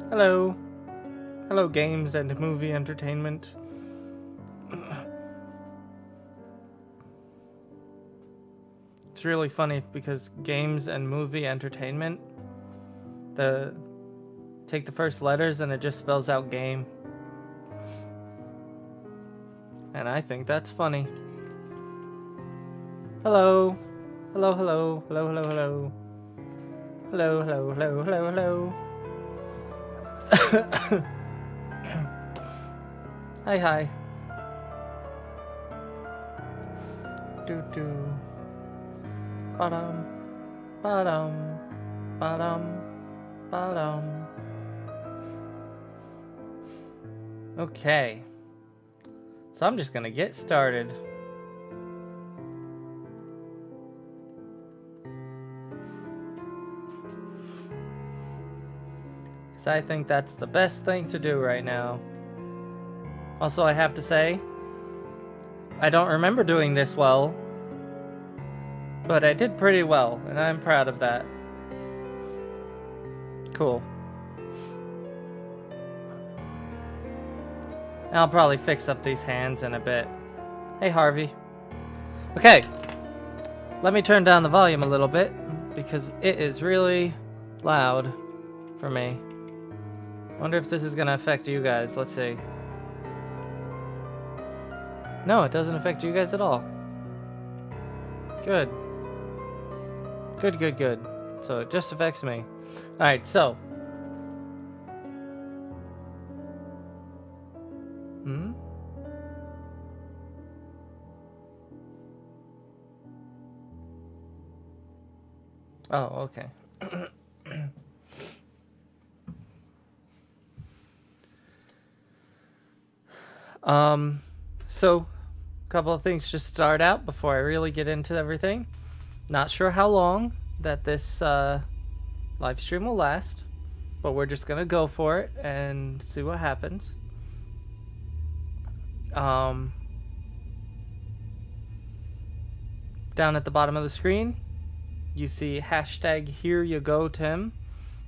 Hello. Hello, games and movie entertainment. It's really funny because games and movie entertainment, take the first letters and it just spells out game. And I think that's funny. Hello. Hello, hello, hello, hello, hello. Hello, hello, hello, hello, hello. Hi, hi. Do do. Ba-dum, ba-dum, ba-dum, ba-dum. Okay. So I'm just gonna get started. Because I think that's the best thing to do right now. Also, I have to say, I don't remember doing this well, but I did pretty well, and I'm proud of that. Cool. I'll probably fix up these hands in a bit. Hey, Harvey. Okay. Let me turn down the volume a little bit, because it is really loud for me. Wonder if this is going to affect you guys. Let's see. No, it doesn't affect you guys at all. Good. Good, good, good. So it just affects me. Alright, so. Oh, okay. So, a couple of things to start out before I really get into everything. Not sure how long that this live stream will last, but we're just gonna go for it and see what happens. Down at the bottom of the screen, you see hashtag here you go Tim.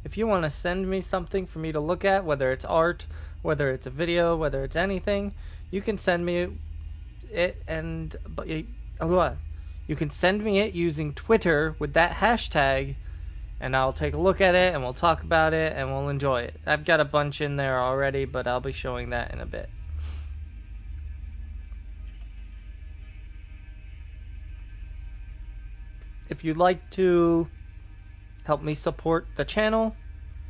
If you want to send me something for me to look at, whether it's art, whether it's a video, whether it's anything, you can send me it, and you can send me it using Twitter with that hashtag, and I'll take a look at it and we'll talk about it and we'll enjoy it. I've got a bunch in there already, but I'll be showing that in a bit. If you'd like to help me support the channel,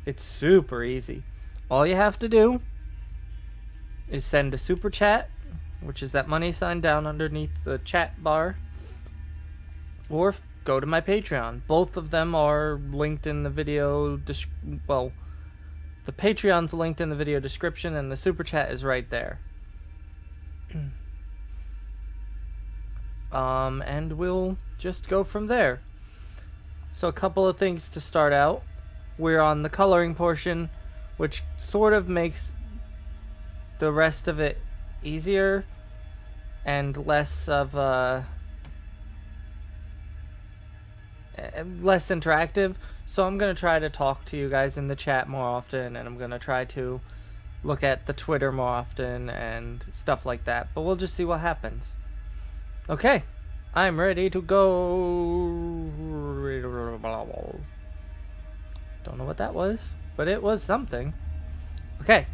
it's super easy. All you have to do is send a super chat, which is that money sign down underneath the chat bar, or go to my Patreon. Both of them are linked in the video. Well, the Patreon's linked in the video description, and the super chat is right there. And we'll just go from there. So a couple of things to start out. We're on the coloring portion, which sort of makes the rest of it easier and less of less interactive. So I'm gonna try to talk to you guys in the chat more often, and I'm gonna try to look at the Twitter more often and stuff like that, but we'll just see what happens. Okay, I'm ready to go. Don't know what that was, but it was something. Okay.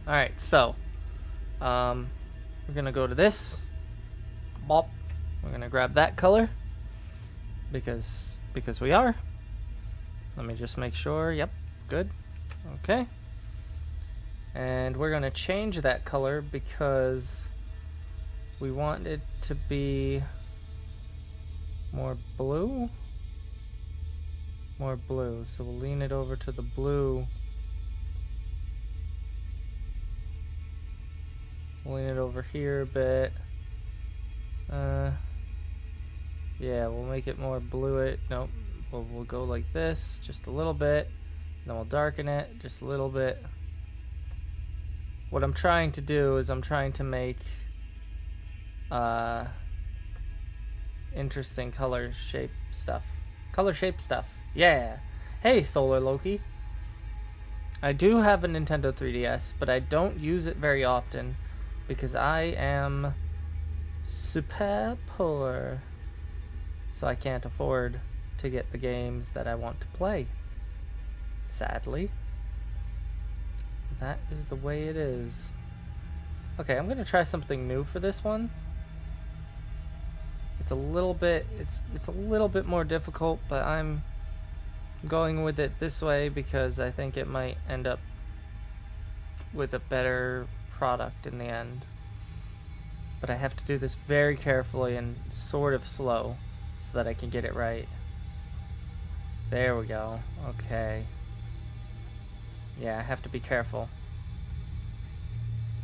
Alright, so we're gonna go to this. Bop. We're gonna grab that color because we are. Let me just make sure. Yep, good. Okay. And we're gonna change that color because we want it to be more blue. More blue. So we'll lean it over to the blue. We'll lean it over here a bit. Yeah, we'll make it more blue. Nope. We'll go like this, just a little bit. Then we'll darken it just a little bit. What I'm trying to do is I'm trying to make interesting color shape stuff. Yeah. Hey, Solar Loki. I do have a Nintendo 3DS, but I don't use it very often because I am super poor. So I can't afford to get the games that I want to play. Sadly. That is the way it is. Okay, I'm gonna try something new for this one. It's a little bit more difficult, but I'm going with it this way because I think it might end up with a better product in the end. But I have to do this very carefully and sort of slow so that I can get it right. There we go. Okay. Yeah, I have to be careful.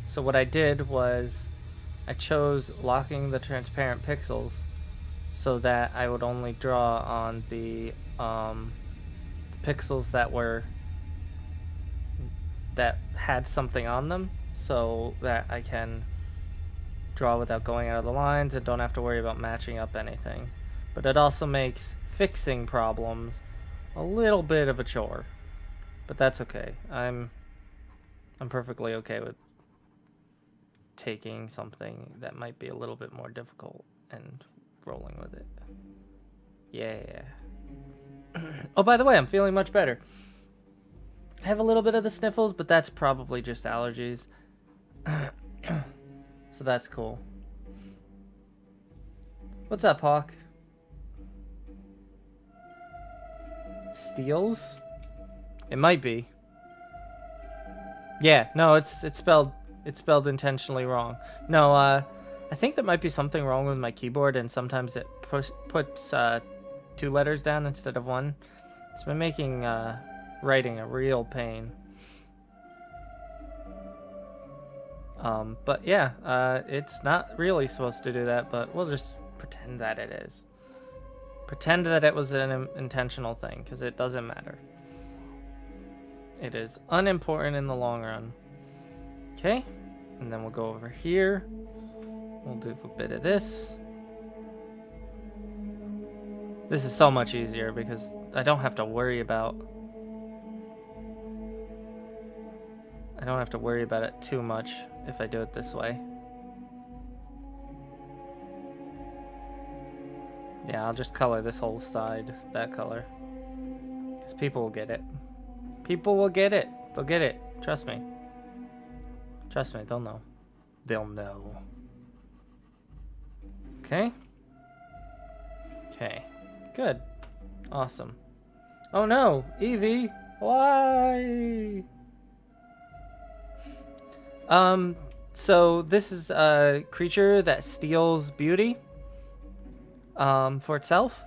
So what I did was I chose locking the transparent pixels so that I would only draw on the pixels that had something on them, so that I can draw without going out of the lines and don't have to worry about matching up anything. But it also makes fixing problems a little bit of a chore. But that's okay. I'm perfectly okay with taking something that might be a little bit more difficult and rolling with it. Yeah. Oh, by the way, I'm feeling much better. I have a little bit of the sniffles, but that's probably just allergies. So that's cool. What's up, Hawk? Steals? It might be. Yeah, no, it's spelled intentionally wrong. No, I think there might be something wrong with my keyboard, and sometimes it puts 2 letters down instead of 1. It's been making writing a real pain. But yeah, it's not really supposed to do that, but we'll just pretend that it is. Pretend that it was an intentional thing, because it doesn't matter. It is unimportant in the long run. Okay, and then we'll go over here. We'll do a bit of this. This is so much easier because I don't have to worry about it too much if I do it this way. Yeah, I'll just color this whole side that color. Because people will get it. People will get it. They'll get it. Trust me. Trust me, they'll know. They'll know. Okay. Okay. Good. Awesome. Oh no! Eevee! Why? So this is a creature that steals beauty for itself.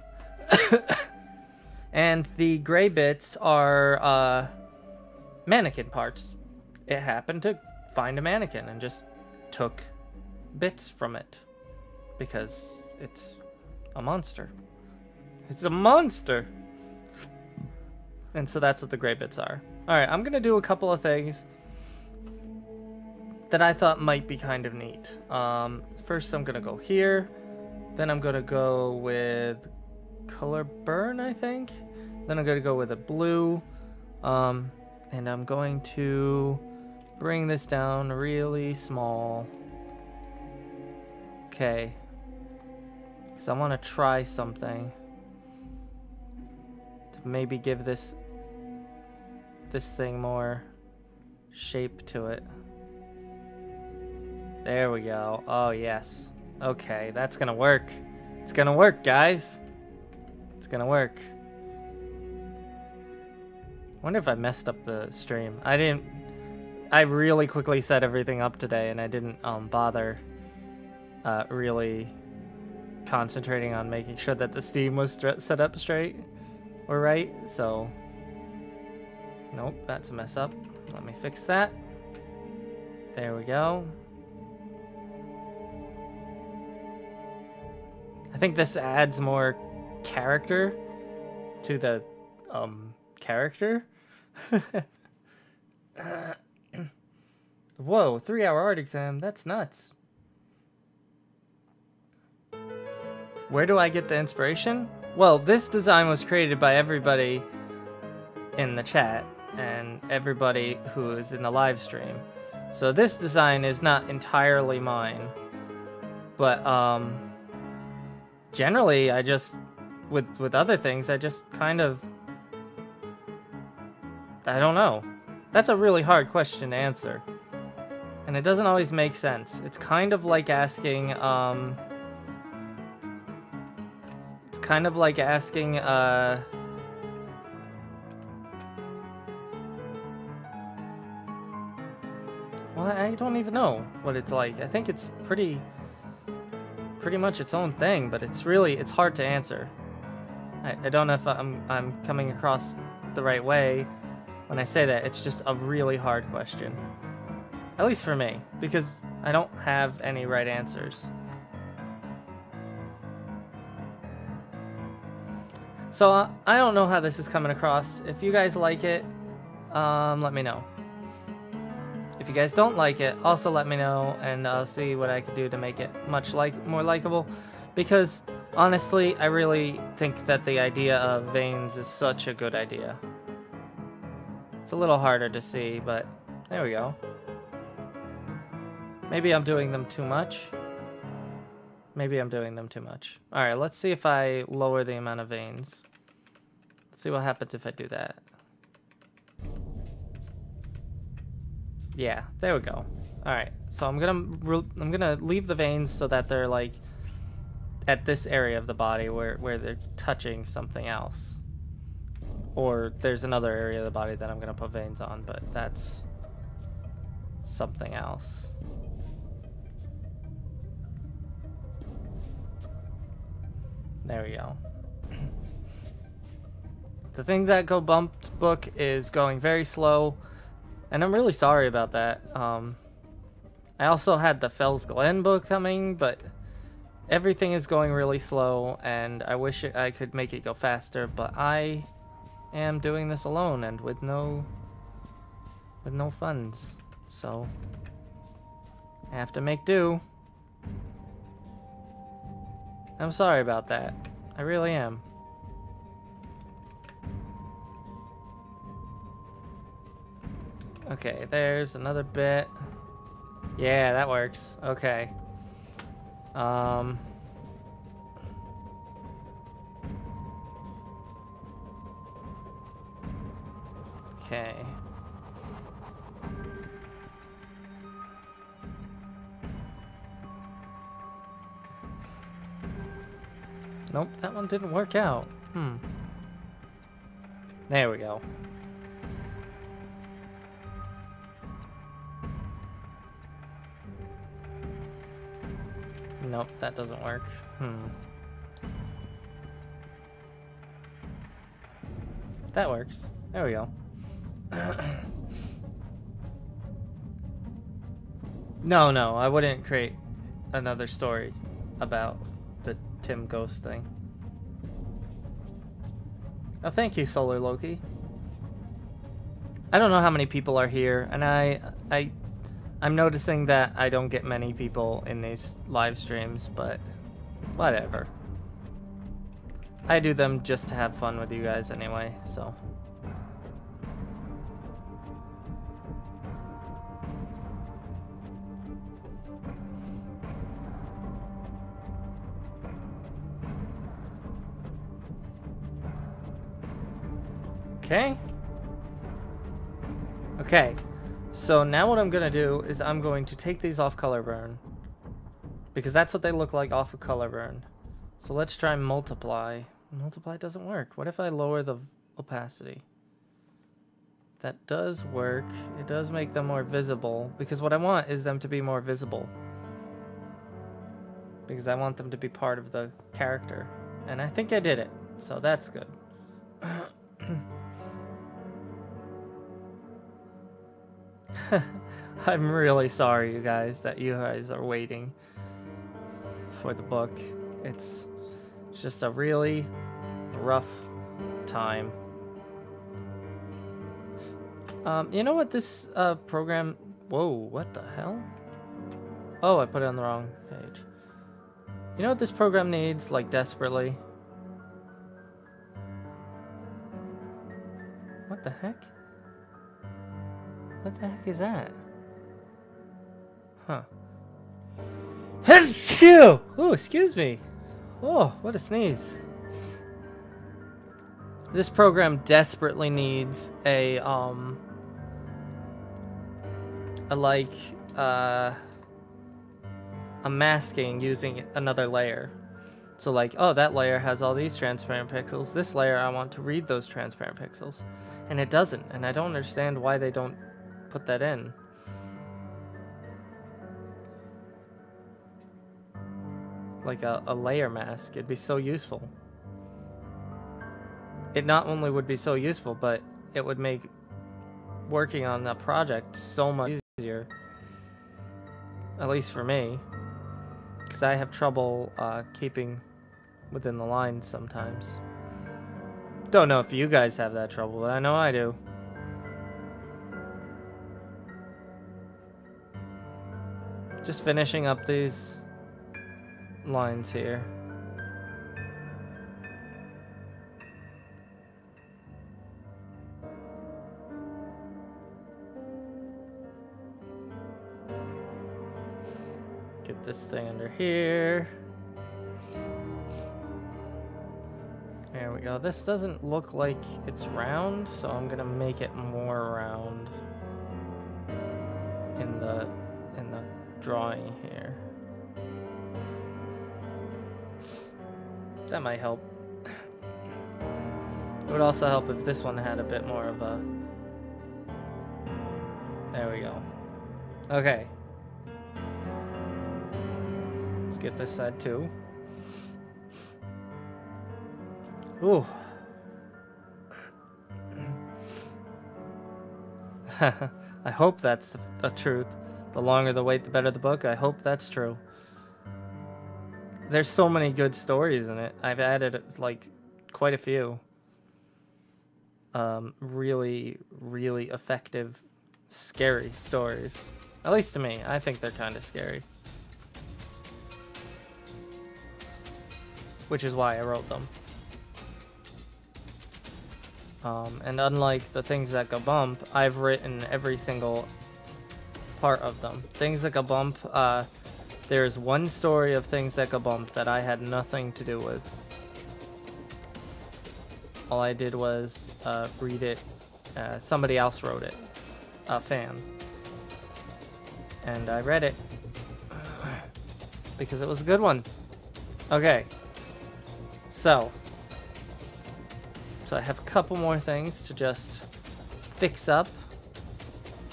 And the gray bits are mannequin parts. It happened to find a mannequin and just took bits from it because it's a monster. It's a monster! And so that's what the gray bits are. Alright, I'm gonna do a couple of things that I thought might be kind of neat. First I'm gonna go here. Then I'm gonna go with color burn, I think. Then I'm gonna go with a blue. And I'm going to bring this down really small. Okay. Because I want to try something to maybe give this thing more shape to it. There we go. Oh, yes. Okay, that's gonna work. It's gonna work, guys. It's gonna work. I wonder if I messed up the stream. I really quickly set everything up today, and I didn't bother really concentrating on making sure that the Steam was set up straight or right. So, nope, that's a mess up. Let me fix that. There we go. I think this adds more character to the character. Whoa, 3-hour art exam. That's nuts. Where do I get the inspiration? Well, this design was created by everybody in the chat and everybody who is in the live stream. So this design is not entirely mine. But generally I just with other things I just kind of, I don't know. That's a really hard question to answer. And it doesn't always make sense. It's kind of like asking well, I don't even know what it's like. I think it's pretty much its own thing, but it's hard to answer. I don't know if I'm coming across the right way when I say that. It's just a really hard question. At least for me, because I don't have any right answers. So I don't know how this is coming across. If you guys like it, let me know. If you guys don't like it, also let me know, and I'll see what I can do to make it more likable. Because honestly, I really think that the idea of veins is such a good idea. It's a little harder to see, but there we go. Maybe I'm doing them too much. Maybe I'm doing them too much. Alright, let's see if I lower the amount of veins. Let's see what happens if I do that. Yeah, there we go. Alright, so I'm gonna leave the veins so that they're like at this area of the body where they're touching something else. Or there's another area of the body that I'm gonna put veins on, but that's something else. There we go. The Thing That Go Bumped book is going very slow, and I'm really sorry about that. I also had the Fells Glen book coming, but everything is going really slow, and I wish I could make it go faster, but I am doing this alone and with no funds, so I have to make do. I'm sorry about that. I really am. Okay, there's another bit. Yeah, that works. Okay. Okay. Nope, that one didn't work out. There we go. Nope, that doesn't work. That works. There we go. No, I wouldn't create another story about the Tim Ghost thing. Oh, thank you, Solar Loki. I don't know how many people are here, and I'm noticing that I don't get many people in these live streams, but whatever. I do them just to have fun with you guys anyway, so. Okay, so now what I'm gonna do is I'm going to take these off color burn, because that's what they look like off of color burn. So let's try multiply. Multiply doesn't work. What if I lower the opacity? That does work. It does make them more visible, because what I want is them to be more visible, because I want them to be part of the character, and I think I did it, so that's good. I'm really sorry, you guys, that you guys are waiting for the book. It's just a really rough time. You know what this program... Whoa, what the hell? Oh, I put it on the wrong page. You know what this program needs, like, desperately? What the heck? What the heck is that? Huh. Phew! Oh, excuse me. Oh, what a sneeze. This program desperately needs a masking using another layer. So like, oh, that layer has all these transparent pixels. This layer, I want to read those transparent pixels. And it doesn't. And I don't understand why they don't put that in. Like a layer mask. It'd be so useful. It not only would be so useful, but it would make working on that project so much easier. At least for me. Because I have trouble keeping within the lines sometimes. Don't know if you guys have that trouble, but I know I do. Just finishing up these lines here. Get this thing under here. There we go. This doesn't look like it's round, so I'm gonna make it more round in the drawing here. That might help. It would also help if this one had a bit more of a... There we go. Okay. Let's get this side too. Ooh. I hope that's the truth. The longer the wait, the better the book. I hope that's true. There's so many good stories in it. I've added like quite a few. Really, really effective, scary stories. At least to me. I think they're kind of scary. Which is why I wrote them. And unlike the Things That Go Bump, I've written every single part of them. Things That Go Bump, there's one story of Things That Go Bump that I had nothing to do with. All I did was read it. Somebody else wrote it. A fan. And I read it. Because it was a good one. Okay. So I have a couple more things to just fix up.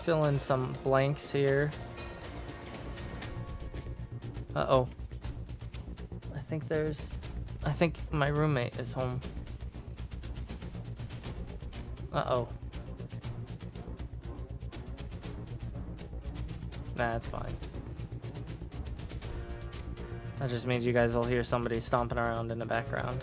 Fill in some blanks here. Uh-oh. I think my roommate is home. Uh-oh. Nah, that's fine. That just means you guys will hear somebody stomping around in the background.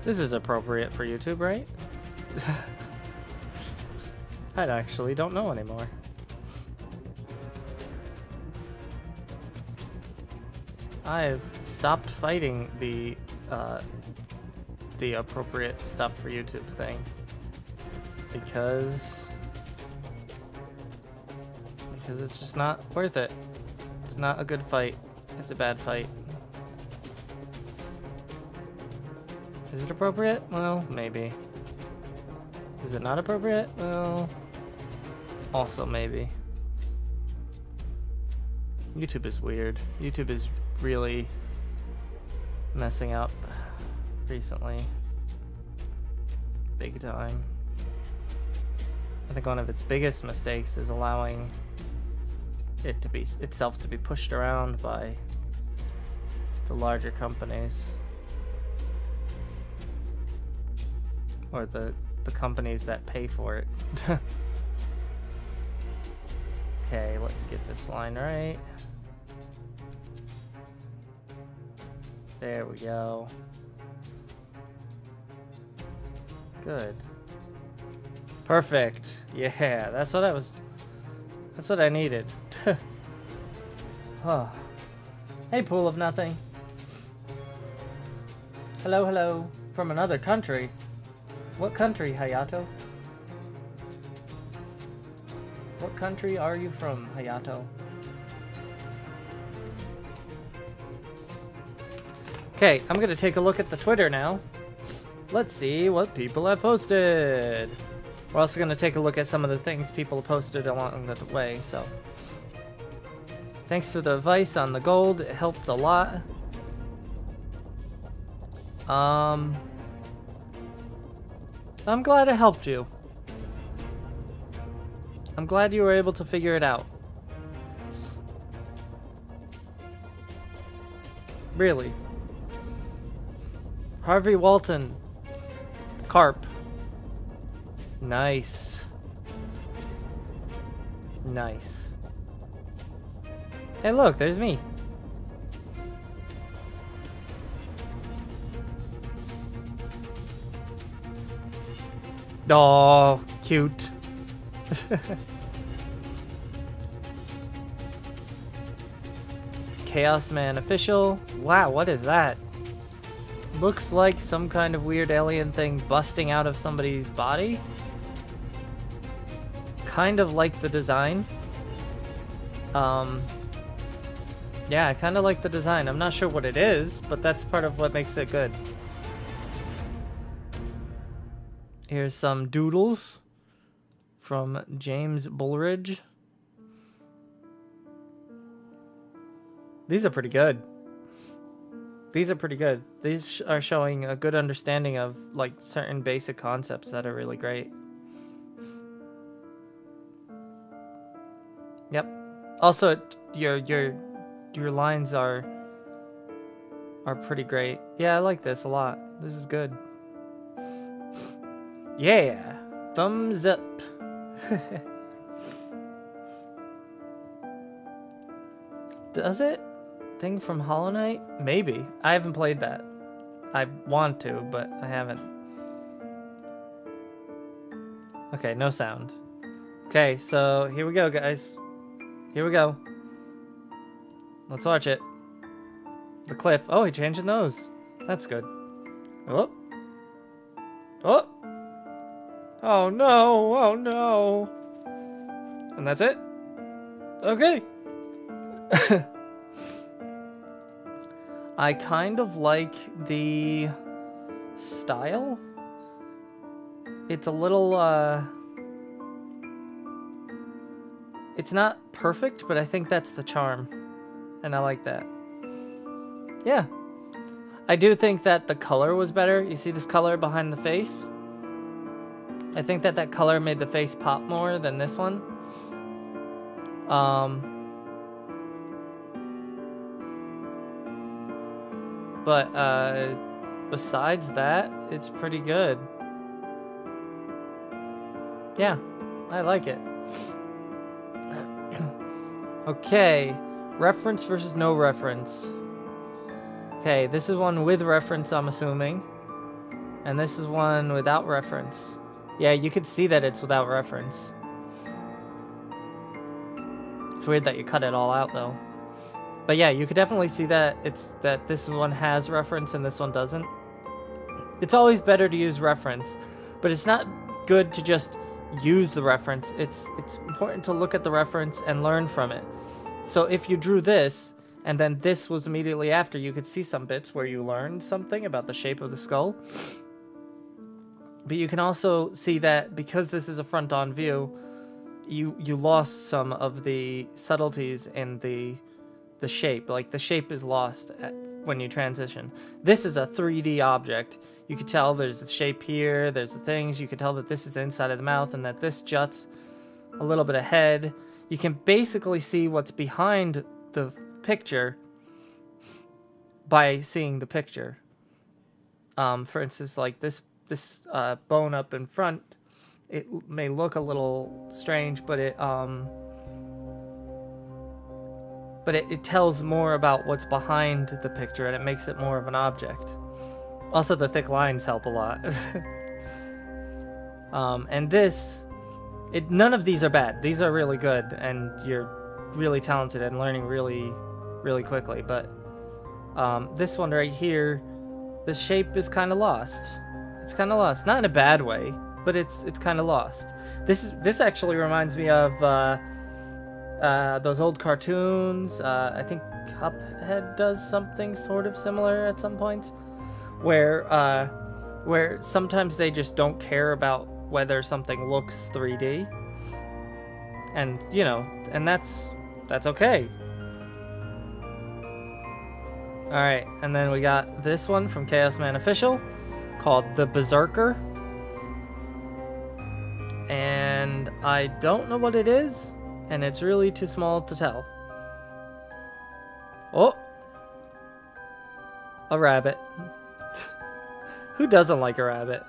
This is appropriate for YouTube, right? I actually don't know anymore. I've stopped fighting the appropriate stuff for YouTube thing because it's just not worth it. It's not a good fight. It's a bad fight. Is it appropriate? Well, maybe. Is it not appropriate? Well, also maybe. YouTube is weird. YouTube is really messing up recently. Big time. I think one of its biggest mistakes is allowing it to be itself to be pushed around by the larger companies. Or the companies that pay for it. Okay, let's get this line right. There we go. Good. Perfect. Yeah, that's what I needed. Oh. Hey, pool of nothing. Hello, hello. From another country. What country, Hayato? What country are you from, Hayato? Okay, I'm gonna take a look at the Twitter now. Let's see what people have posted. We're also gonna take a look at some of the things people posted along the way, so. Thanks for the advice on the gold, it helped a lot. I'm glad it helped you. I'm glad you were able to figure it out. Really. Harvey Walton. Carp. Nice. Nice. Hey, look, there's me. Oh, cute. Chaos Man official. Wow, what is that? Looks like some kind of weird alien thing busting out of somebody's body. Kind of like the design. Yeah, I kind of like the design. I'm not sure what it is, but that's part of what makes it good. Here's some doodles from James Bullridge. These are pretty good. These are pretty good. These are showing a good understanding of like certain basic concepts that are really great. Yep. Also, your lines are pretty great. Yeah, I like this a lot. This is good. Yeah. Thumbs up. Does it? Thing from Hollow Knight? Maybe. I haven't played that. I want to, but I haven't. Okay, no sound. Okay, so here we go, guys. Here we go. Let's watch it. The cliff. Oh, he changed the nose. That's good. Oh. Oh. Oh no. Oh no. And that's it? Okay. I kind of like the style. It's a little, it's not perfect, but I think that's the charm. And I like that. Yeah. I do think that the color was better. You see this color behind the face? I think that that color made the face pop more than this one. But besides that, it's pretty good. Yeah, I like it. Okay, reference versus no reference. Okay, this is one with reference, I'm assuming. And this is one without reference. Yeah, you could see that it's without reference. It's weird that you cut it all out, though. But yeah, you could definitely see that this one has reference and this one doesn't. It's always better to use reference, but it's not good to just use the reference. It's important to look at the reference and learn from it. So if you drew this and then this was immediately after, you could see some bits where you learned something about the shape of the skull. But you can also see that because this is a front-on view, you lost some of the subtleties in the shape. Like the shape is lost when you transition. This is a 3D object. You could tell there's a shape here, there's the things. You could tell that this is the inside of the mouth and that this juts a little bit ahead. You can basically see what's behind the picture by seeing the picture. For instance, like this bone up in front, it may look a little strange, but but it tells more about what's behind the picture, and it makes it more of an object. Also, the thick lines help a lot. And this, none of these are bad. These are really good, and you're really talented and learning really, really quickly. But this one right here, the shape is kind of lost. It's kind of lost, not in a bad way, but it's kind of lost. This actually reminds me of those old cartoons. I think Cuphead does something sort of similar at some points, where sometimes they just don't care about whether something looks 3D, and you know, and that's okay. All right, and then we got this one from Chaos Man Official called The Berserker. And I don't know what it is, and it's really too small to tell. Oh! A rabbit. Who doesn't like a rabbit?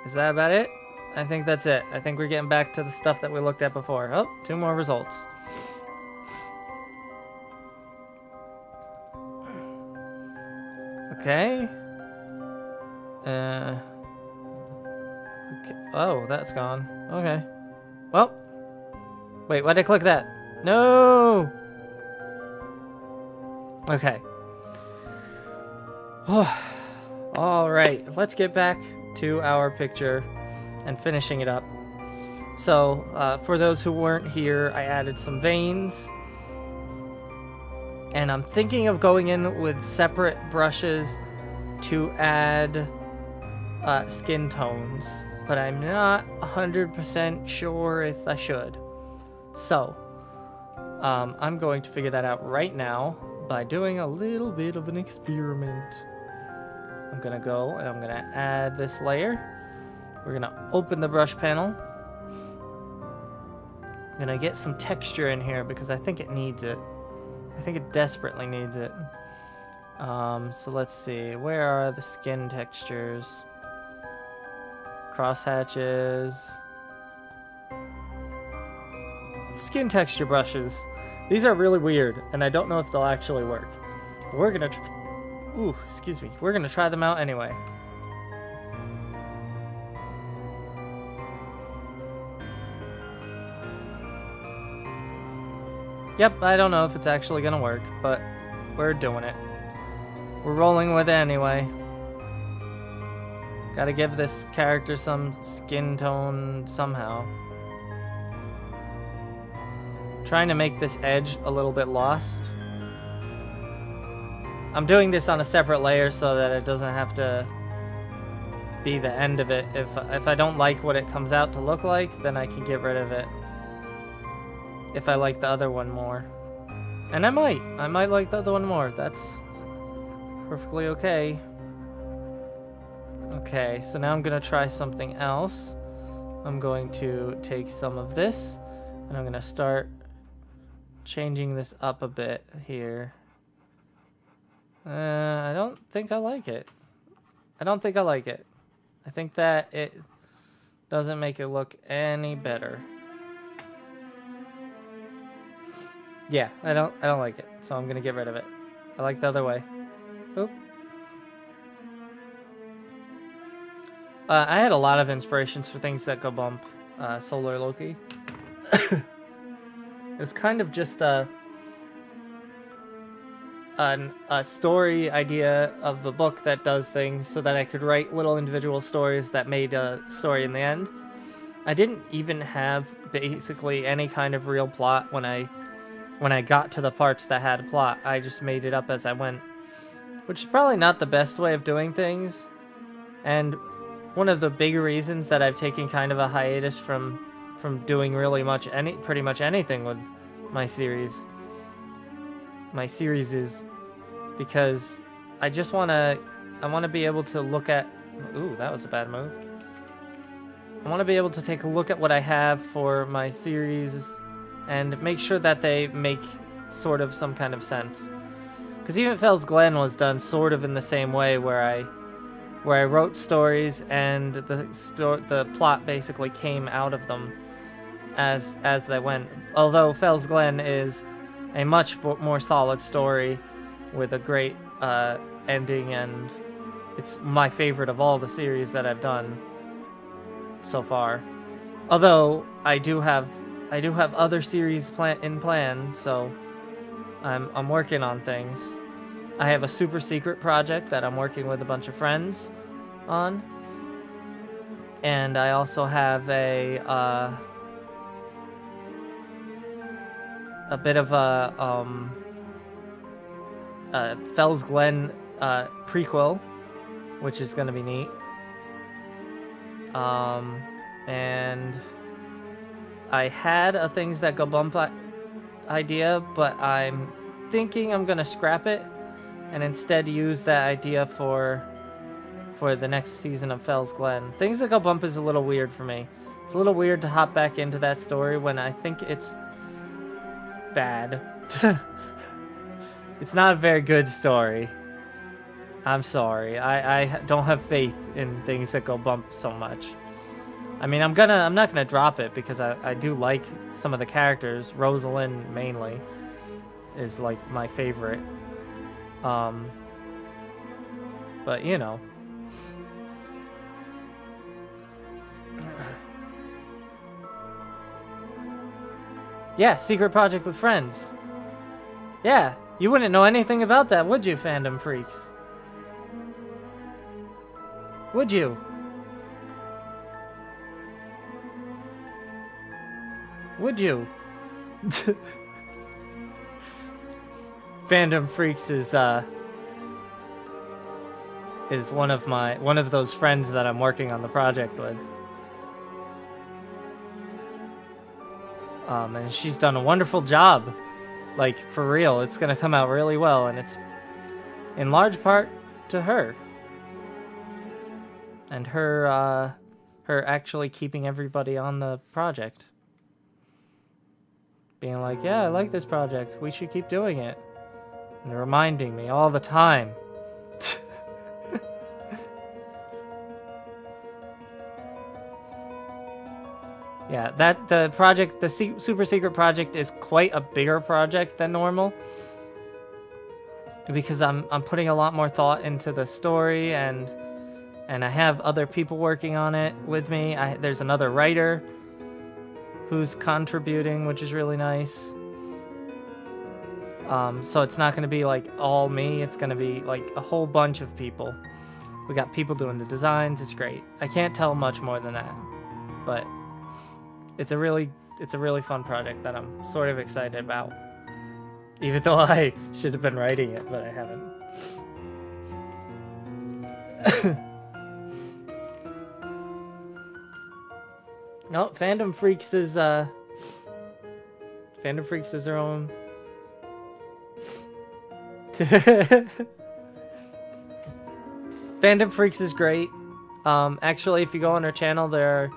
Is that about it? I think that's it. I think we're getting back to the stuff that we looked at before. Oh, 2 more results. Okay. Okay. Oh, that's gone. Okay. Well. Wait, why'd I click that? No! Okay. Alright, let's get back to our picture and finishing it up. So, for those who weren't here, I added some veins. And I'm thinking of going in with separate brushes to add skin tones, but I'm not 100% sure if I should. So, I'm going to figure that out right now by doing a little bit of an experiment. I'm gonna go and I'm gonna add this layer. We're gonna open the brush panel. I'm gonna get some texture in here because I think it needs it. I think it desperately needs it. So let's see, where are the skin textures? Crosshatches. Skin texture brushes. These are really weird, and I don't know if they'll actually work. But we're gonna we're gonna try them out anyway. Yep, I don't know if it's actually gonna work, but we're doing it. We're rolling with it anyway. Gotta give this character some skin tone somehow. Trying to make this edge a little bit lost. I'm doing this on a separate layer so that it doesn't have to be the end of it. If I don't like what it comes out to look like, then I can get rid of it. If I like the other one more. And I might like the other one more. That's perfectly okay. Okay, so now I'm gonna try something else. I'm going to take some of this and I'm gonna start changing this up a bit here. I don't think I like it. I don't think I like it. I think that it doesn't make it look any better. Yeah, I don't like it, so I'm gonna get rid of it. I like the other way. Boop. I had a lot of inspirations for things that go bump. Solar Loki. It was kind of just a story idea of the book that does things so that I could write little individual stories that made a story in the end. I didn't even have basically any kind of real plot when I got to the parts that had a plot. I just made it up as I went, which is probably not the best way of doing things. And one of the big reasons that I've taken kind of a hiatus from doing pretty much anything with my series is because I just want to be able to look at, ooh, that was a bad move. I want to be able to take a look at what I have for my series and make sure that they make sort of some kind of sense. Because even Fell's Glen was done sort of in the same way, where I wrote stories and the plot basically came out of them. as they went. Although Fell's Glen is a much more solid story with a great ending, and it's my favorite of all the series that I've done so far. Although I do have other series in plan, so I'm working on things. I have a super secret project that I'm working with a bunch of friends on, and I also have a bit of a Fell's Glen prequel, which is gonna be neat. And I had a Things That Go Bump idea, but I'm thinking I'm gonna scrap it and instead use that idea for the next season of Fell's Glen. Things That Go Bump is a little weird for me. It's a little weird to hop back into that story when I think it's bad. It's not a very good story. I'm sorry. I don't have faith in Things That Go Bump so much. I mean, I'm not gonna drop it because I do like some of the characters. Rosalind mainly is like my favorite. But you know. Yeah, secret project with friends. Yeah, you wouldn't know anything about that, would you, fandom freaks? Would you? Would you? Fandom freaks is one of those friends that I'm working on the project with. And she's done a wonderful job. Like, for real, it's gonna come out really well, and it's in large part to her. And her actually keeping everybody on the project. Being like, yeah, I like this project, we should keep doing it. And reminding me all the time. Yeah, the super secret project is quite a bigger project than normal. Because I'm putting a lot more thought into the story, and I have other people working on it with me. There's another writer who's contributing, which is really nice. So it's not going to be like all me, it's going to be like a whole bunch of people. We got people doing the designs, it's great. I can't tell much more than that, but it's a really fun project that I'm sort of excited about. Even though I should have been writing it, but I haven't. No, Fandom Freaks is their own. Fandom Freaks is great. Actually, if you go on her channel, there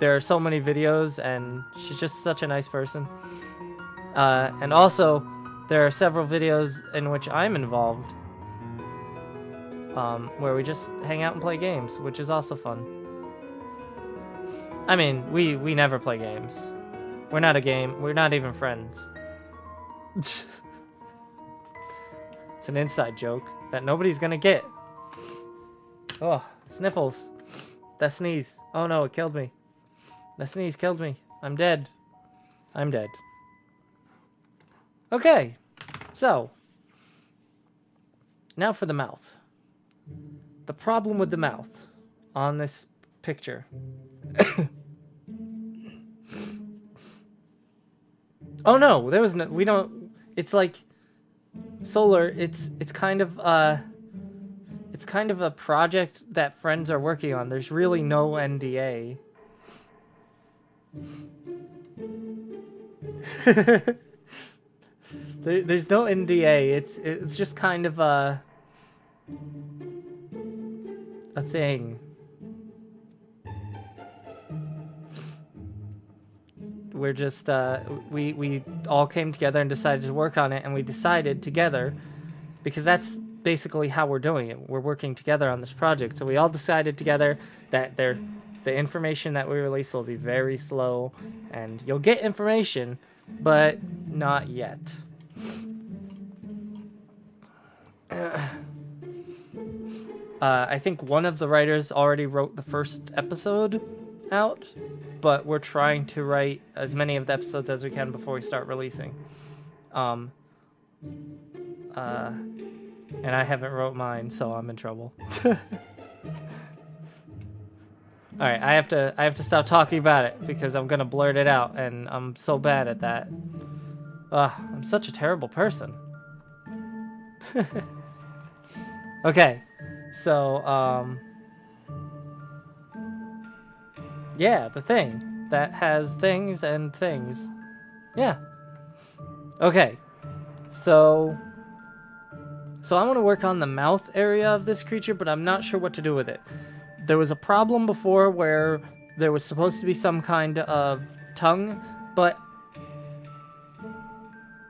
are so many videos, and she's just such a nice person. And also, there are several videos in which I'm involved, where we just hang out and play games, which is also fun. I mean, we never play games. We're not a game. We're not even friends. It's an inside joke that nobody's gonna get. Oh, sniffles. That sneeze. Oh no, it killed me. That sneeze killed me. I'm dead. I'm dead. Okay, so now for the mouth. The problem with the mouth on this picture. Oh no, there was no. We don't. It's like Solar. It's kind of a project that friends are working on. There's really no NDA. There's no NDA. It's just kind of a thing. We're just we all came together and decided to work on it, and we decided together, because that's basically how we're doing it. We're working together on this project. So we all decided together that there the information that we release will be very slow, and you'll get information, but not yet. I think one of the writers already wrote the first episode out, but we're trying to write as many of the episodes as we can before we start releasing. And I haven't wrote mine, so I'm in trouble. All right, I have to stop talking about it because I'm gonna blurt it out, and I'm so bad at that. I'm such a terrible person. Okay, so yeah, the thing that has things and things. Yeah. Okay, so I want to work on the mouth area of this creature, but I'm not sure what to do with it. There was a problem before where there was supposed to be some kind of tongue, but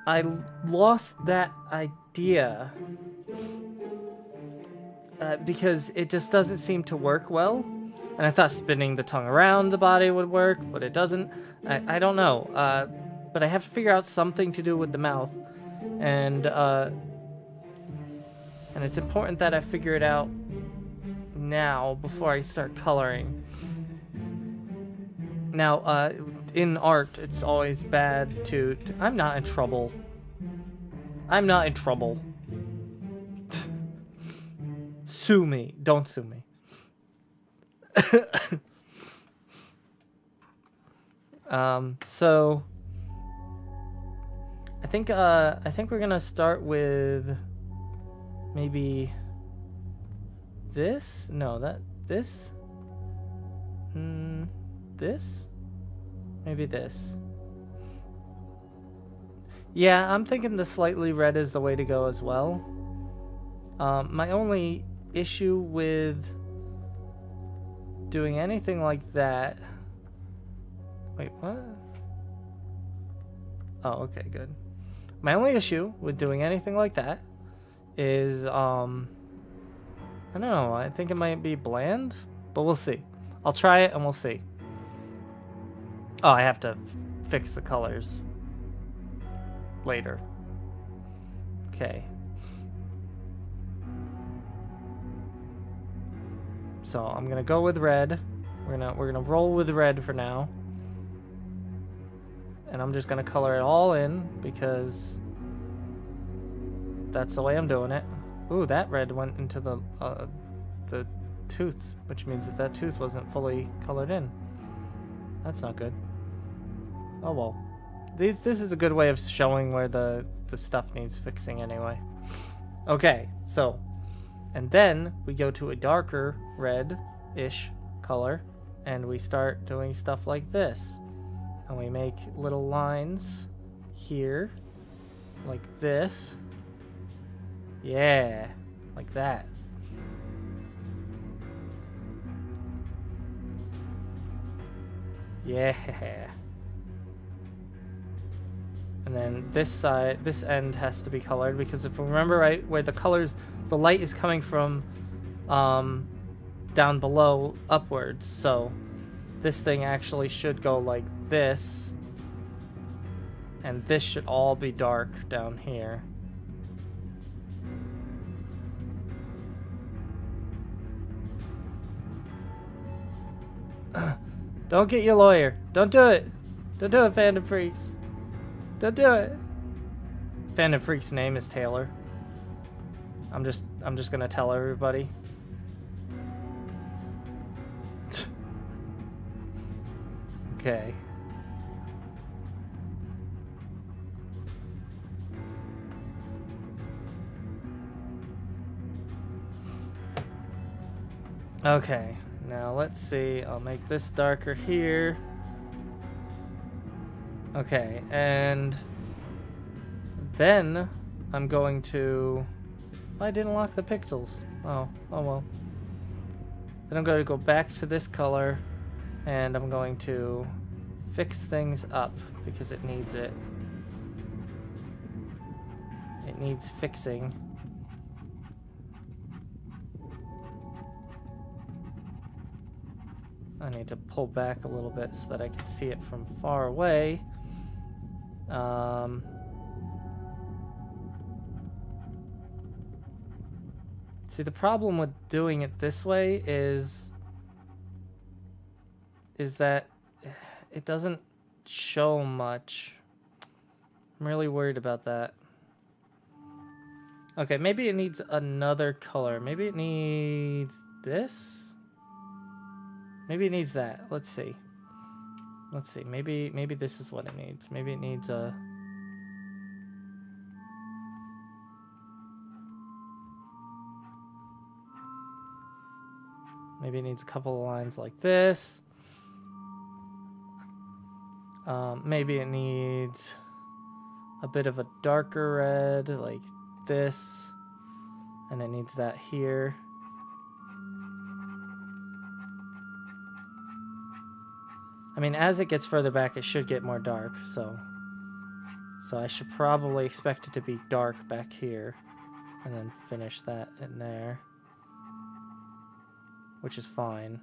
I lost that idea because it just doesn't seem to work well. And I thought spinning the tongue around the body would work, but it doesn't. I don't know. But I have to figure out something to do with the mouth. And it's important that I figure it out now before I start coloring. Now, in art, it's always bad to... I'm not in trouble. I'm not in trouble. Sue me. Don't sue me. So I think we're gonna start with maybe this. No, this. This. Maybe this. Yeah, I'm thinking the slightly red is the way to go as well. My only issue with doing anything like that... Wait, what? Oh, okay, good. My only issue with doing anything like that is, I don't know, I think it might be bland, but we'll see. I'll try it and we'll see. Oh, I have to fix the colors later. Okay. So I'm gonna go with red. We're gonna roll with red for now. And I'm just gonna color it all in because that's the way I'm doing it. Ooh, that red went into the tooth, which means that tooth wasn't fully colored in. That's not good. Oh well. This is a good way of showing where the stuff needs fixing anyway. Okay, so, and then we go to a darker red-ish color, and we start doing stuff like this. And we make little lines here, like this. Yeah, like that. Yeah. And then this side, this end has to be colored because if we remember right, where the colors, the light is coming from down below upwards. So this thing actually should go like this. And this should all be dark down here. Don't get your lawyer. Don't do it. Don't do it, Fandom Freaks. Don't do it. Fandom Freak's name is Taylor. I'm just gonna tell everybody. Okay. Okay, now let's see. I'll make this darker here. Okay, and then I'm going to... I didn't lock the pixels. Oh well. Then I'm going to go back to this color, and I'm going to fix things up because it needs it. It needs fixing. I need to pull back a little bit so that I can see it from far away. See, the problem with doing it this way is that it doesn't show much. I'm really worried about that. Okay, maybe it needs another color. Maybe it needs this? Maybe it needs that. Let's see. Let's see. Maybe this is what it needs. Maybe it needs a... Maybe it needs a couple of lines like this. Maybe it needs a bit of a darker red, like this. And it needs that here. I mean, as it gets further back, it should get more dark, so I should probably expect it to be dark back here, and then finish that in there, which is fine.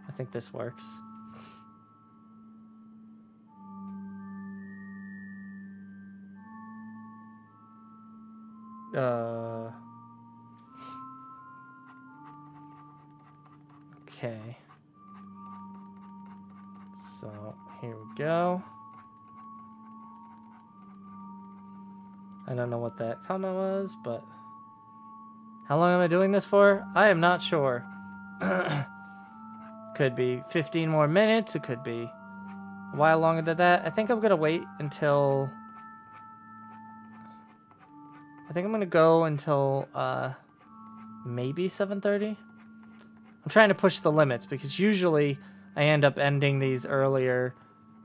I think this works. Okay. So here we go. I don't know what that comma was, but how long am I doing this for? I am not sure. Could be 15 more minutes. It could be a while longer than that. I think I'm gonna wait until... I think I'm gonna go until maybe 7:30. I'm trying to push the limits because usually I end up ending these earlier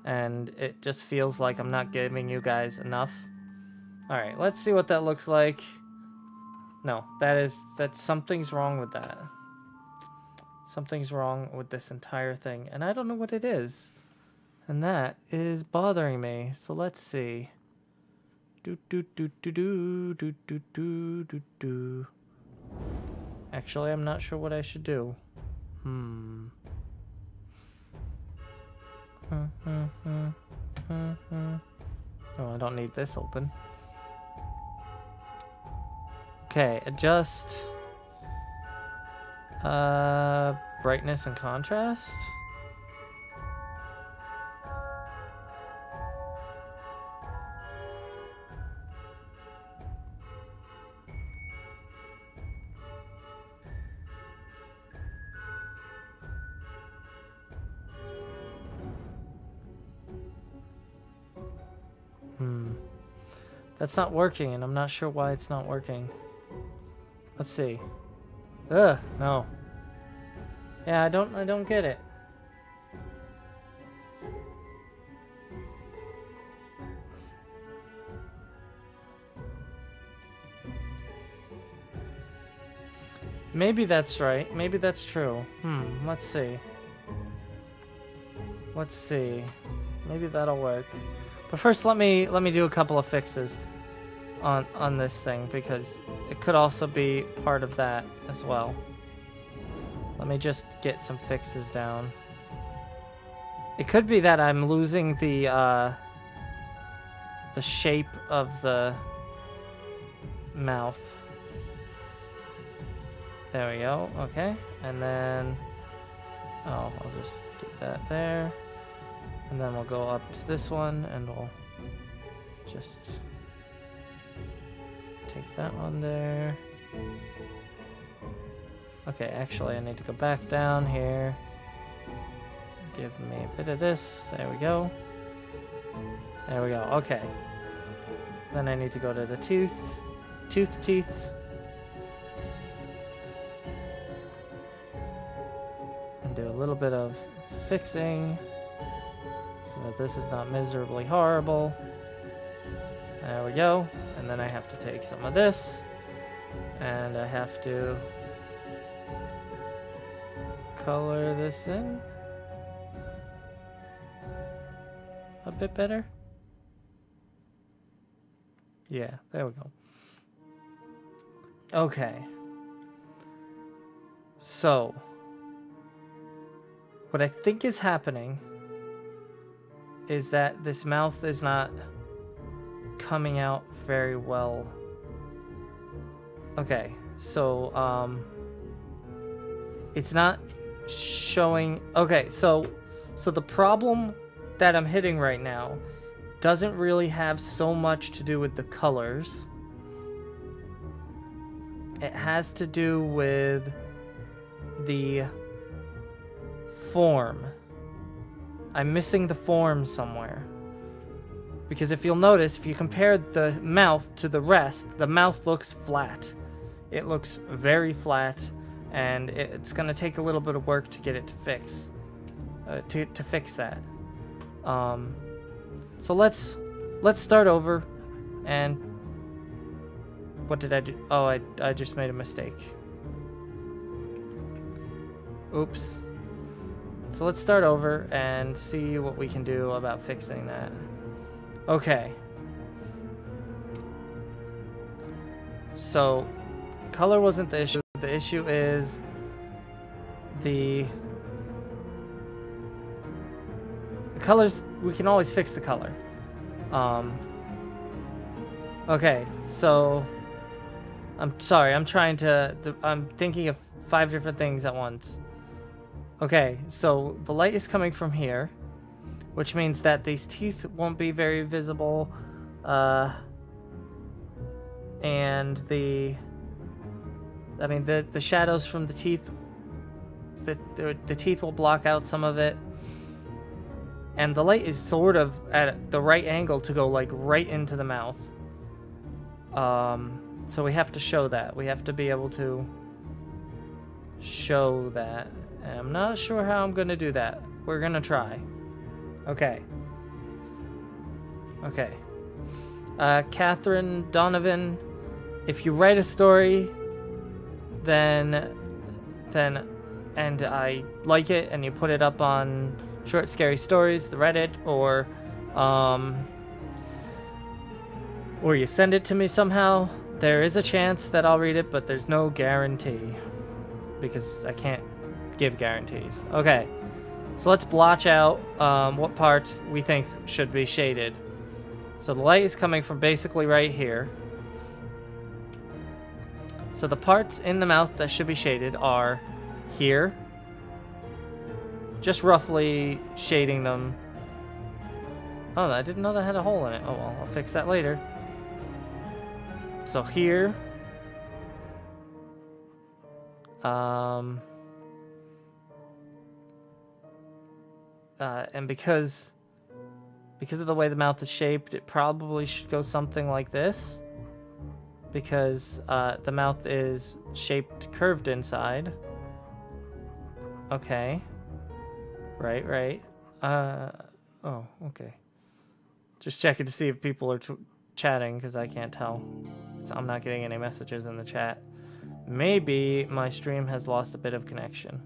and it just feels like I'm not giving you guys enough. Alright, let's see what that looks like. No, that's something's wrong with that. Something's wrong with this entire thing, and I don't know what it is. And that is bothering me. So let's see. Actually, I'm not sure what I should do. Oh, I don't need this open. Okay, adjust brightness and contrast. That's not working, and I'm not sure why it's not working. Let's see. Ugh, no. Yeah, I don't get it. Maybe that's right. Maybe that's true. Let's see. Let's see. Maybe that'll work. But first, let me do a couple of fixes on this thing, because it could also be part of that as well. Let me just get some fixes down. It could be that I'm losing the shape of the mouth. There we go. Okay, and then I'll just get that there. And then we'll go up to this one, and we'll just take that one there. Okay, actually, I need to go back down here. Give me a bit of this. There we go. There we go. Okay. Then I need to go to the teeth. And do a little bit of fixing, so that this is not miserably horrible. There we go. And then I have to take some of this, and I have to color this in a bit better. Yeah, there we go. Okay. So, What I think is happening is that this mouth is not coming out very well. Okay, so it's not showing. Okay, so the problem that I'm hitting right now doesn't really have so much to do with the colors. It has to do with the form. I'm missing the form somewhere. Because if you'll notice, if you compare the mouth to the rest, the mouth looks flat. It looks very flat, and it's gonna take a little bit of work to get it to fix. To fix that. So let's start over. And what did I do? Oh, I just made a mistake. Oops. So let's start over and see what we can do about fixing that. Okay. So, color wasn't the issue. The issue is the colors. We can always fix the color. Okay, so I'm sorry. I'm thinking of 5 different things at once. Okay, so the light is coming from here, which means that these teeth won't be very visible, and the shadows from the teeth, the teeth will block out some of it, and the light is sort of at the right angle to go like right into the mouth. So we have to show that. We have to be able to show that. And I'm not sure how I'm gonna do that. We're gonna try. Okay. Okay. Catherine Donovan, if you write a story, then and I like it, and you put it up on Short Scary Stories, the Reddit, or you send it to me somehow, there is a chance that I'll read it, but there's no guarantee because I can't give guarantees. Okay, so let's blotch out what parts we think should be shaded. So the light is coming from basically right here. So the parts in the mouth that should be shaded are here. Just roughly shading them. Oh, I didn't know that had a hole in it. Oh well, I'll fix that later. So here. And because of the way the mouth is shaped, it probably should go something like this. Because the mouth is shaped curved inside. Okay. Right. Oh, okay. Just checking to see if people are chatting, because I can't tell. So I'm not getting any messages in the chat. Maybe my stream has lost a bit of connection.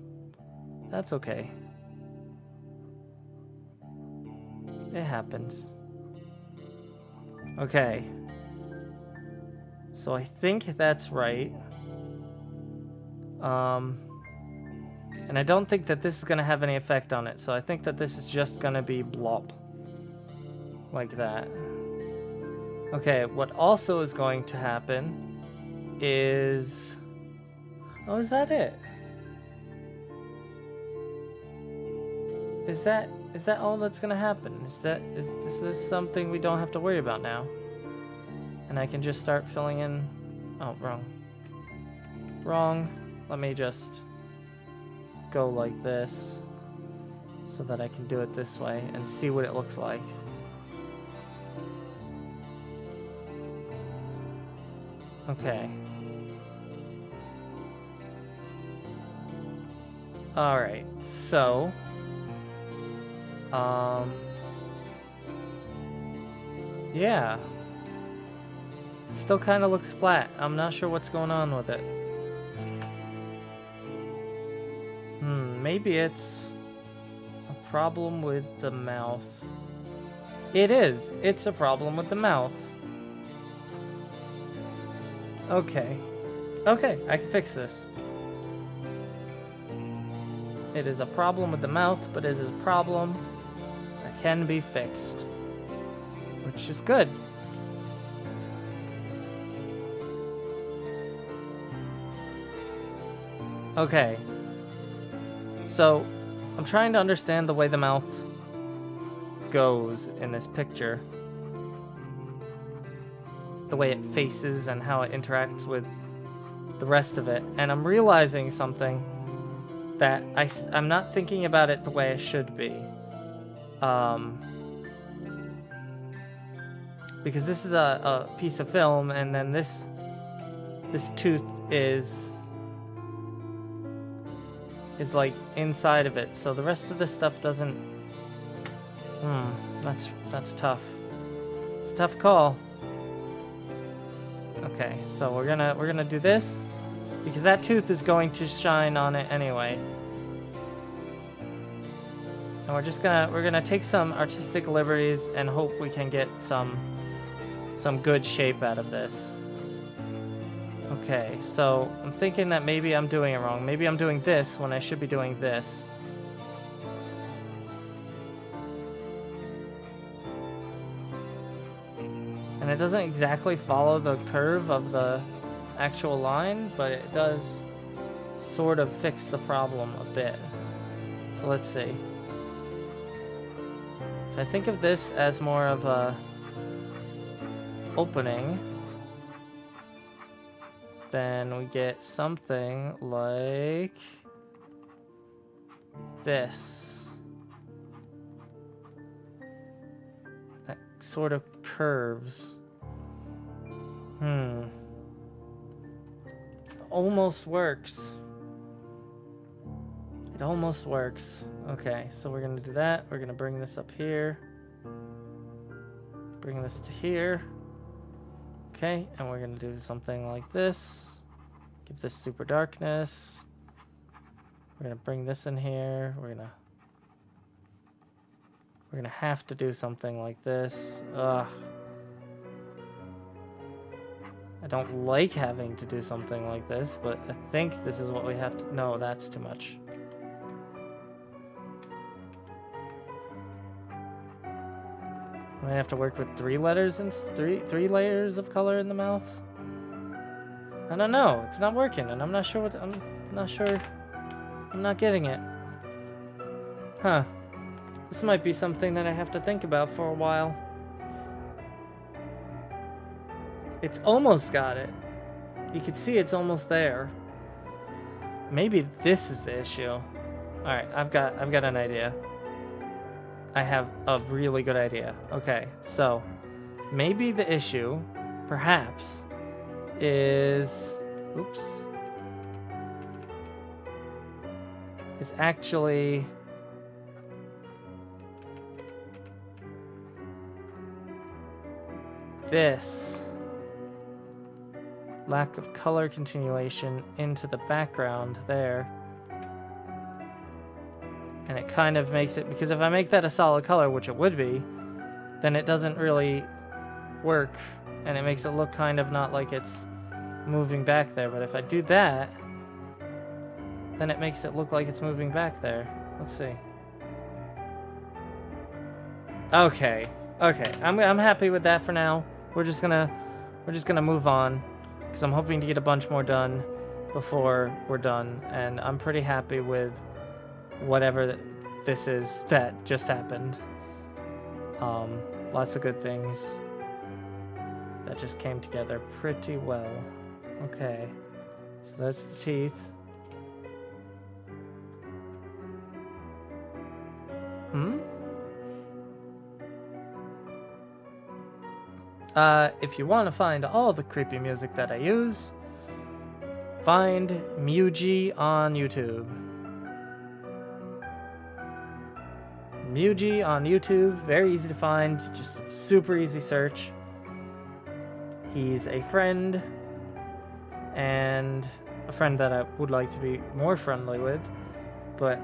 That's okay. It happens. Okay. So I think that's right. And I don't think that this is going to have any effect on it. So I think that this is just going to be blop. Like that. Okay, what also is going to happen is... Oh, is that it? Is that all that's gonna happen? Is this something we don't have to worry about now? And I can just start filling in... Oh, wrong. Let me just go like this so that I can do it this way and see what it looks like. Okay. Alright, so... yeah. It still kind of looks flat. I'm not sure what's going on with it. Maybe it's a problem with the mouth. It is. It's a problem with the mouth. Okay. Okay, I can fix this. It is a problem with the mouth, but it is a problem that can be fixed, which is good. Okay. So, I'm trying to understand the way the mouth goes in this picture. The way it faces and how it interacts with the rest of it. And I'm realizing something that I'm not thinking about it the way I should be. Because this is a piece of film, and then this tooth is like inside of it, so the rest of this stuff doesn't. That's tough. It's a tough call. Okay, so we're gonna do this because that tooth is going to shine on it anyway, and we're gonna take some artistic liberties and hope we can get some good shape out of this. Okay, so I'm thinking that maybe I'm doing it wrong. Maybe I'm doing this when I should be doing this. And it doesn't exactly follow the curve of the actual line, but it does sort of fix the problem a bit. So let's see. If I think of this as more of a opening, then we get something like this. That sort of curves. Almost works. It almost works. Okay, so we're gonna do that. We're gonna bring this up here. Bring this to here. Okay, and we're gonna do something like this. Give this super darkness. We're gonna bring this in here. We're gonna have to do something like this. Ugh. I don't like having to do something like this, but I think this is what we have to. No, that's too much. I might have to work with 3 letters and three layers of color in the mouth. I don't know. It's not working, and I'm not sure what. I'm not sure. I'm not getting it. Huh. This might be something that I have to think about for a while. It's almost got it. You can see it's almost there. Maybe this is the issue. All right, I've got an idea. I have a really good idea. Okay, so maybe the issue, perhaps, is actually this lack of color continuation into the background there. And it kind of makes it, because if I make that a solid color, which it would be, then it doesn't really work, and it makes it look kind of not like it's moving back there. But if I do that, then it makes it look like it's moving back there. Let's see. Okay, I'm happy with that for now. We're just gonna move on, because I'm hoping to get a bunch more done before we're done, and I'm pretty happy with whatever this is that just happened. Lots of good things that just came together pretty well. Okay, so that's the teeth. If you want to find all the creepy music that I use, find Muji on YouTube. Muji on YouTube, very easy to find, just a super easy search. He's a friend, and a friend that I would like to be more friendly with, but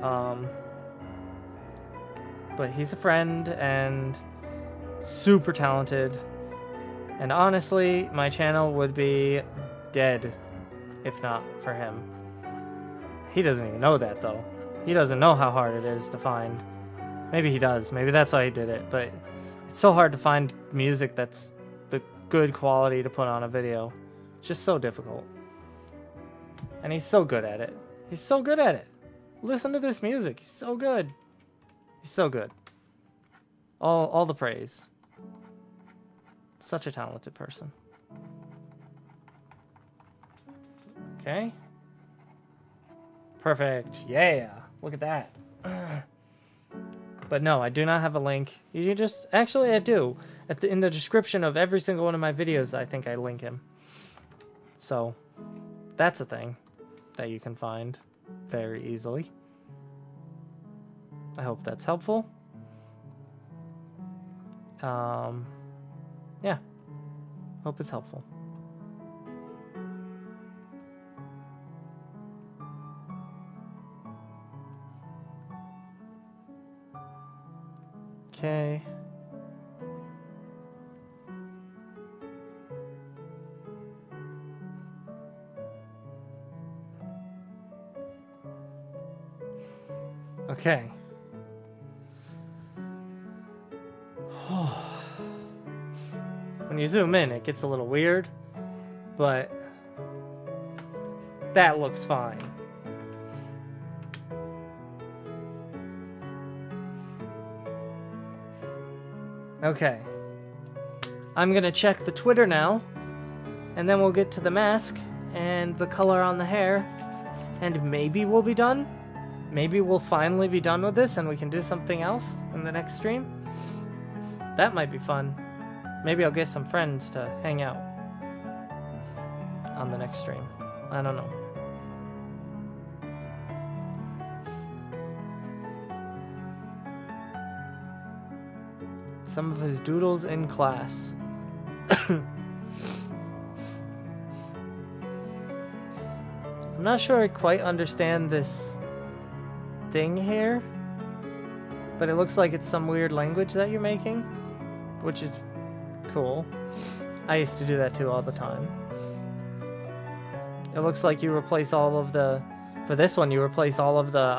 he's a friend and super talented, and honestly, my channel would be dead if not for him. He doesn't even know that though. He doesn't know how hard it is to find. Maybe he does. Maybe that's why he did it. But it's so hard to find music that's the good quality to put on a video. It's just so difficult. And he's so good at it. He's so good at it. Listen to this music. He's so good. He's so good. All the praise. Such a talented person. Okay. Perfect. Yeah. Look at that. But no, I do not have a link. You just... Actually, I do. In the description of every single one of my videos, I think I link him. So, that's a thing that you can find very easily. I hope that's helpful. Yeah. Hope it's helpful. Okay. Okay. When you zoom in, it gets a little weird, but that looks fine. Okay. I'm gonna check the Twitter now, and then we'll get to the mask and the color on the hair, and maybe we'll be done. Maybe we'll finally be done with this and we can do something else in the next stream. That might be fun. Maybe I'll get some friends to hang out on the next stream. I don't know. Some of his doodles in class. I'm not sure I quite understand this thing here, but it looks like it's some weird language that you're making, which is cool. I used to do that too all the time. It looks like you replace all of the, for this one you replace all of the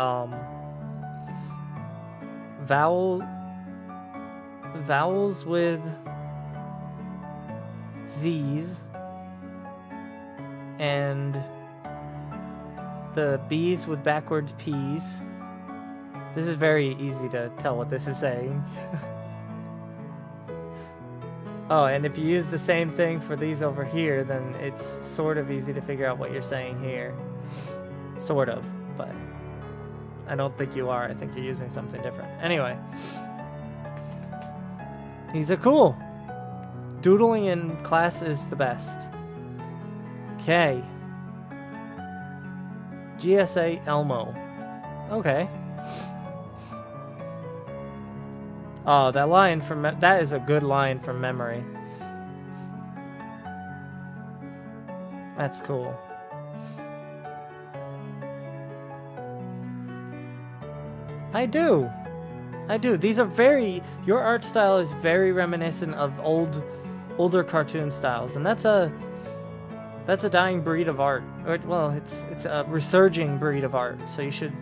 vowels with Z's and the B's with backwards P's. This is very easy to tell what this is saying. Oh, and if you use the same thing for these over here, then it's sort of easy to figure out what you're saying here. Sort of, but I don't think you are. I think you're using something different. Anyway. These are cool. Doodling in class is the best. Okay. GSA Elmo. Okay. Oh, that line from that is a good line from memory. That's cool. I do. These are very... Your art style is very reminiscent of older cartoon styles, and that's a dying breed of art. Or, well, it's a resurging breed of art. So you should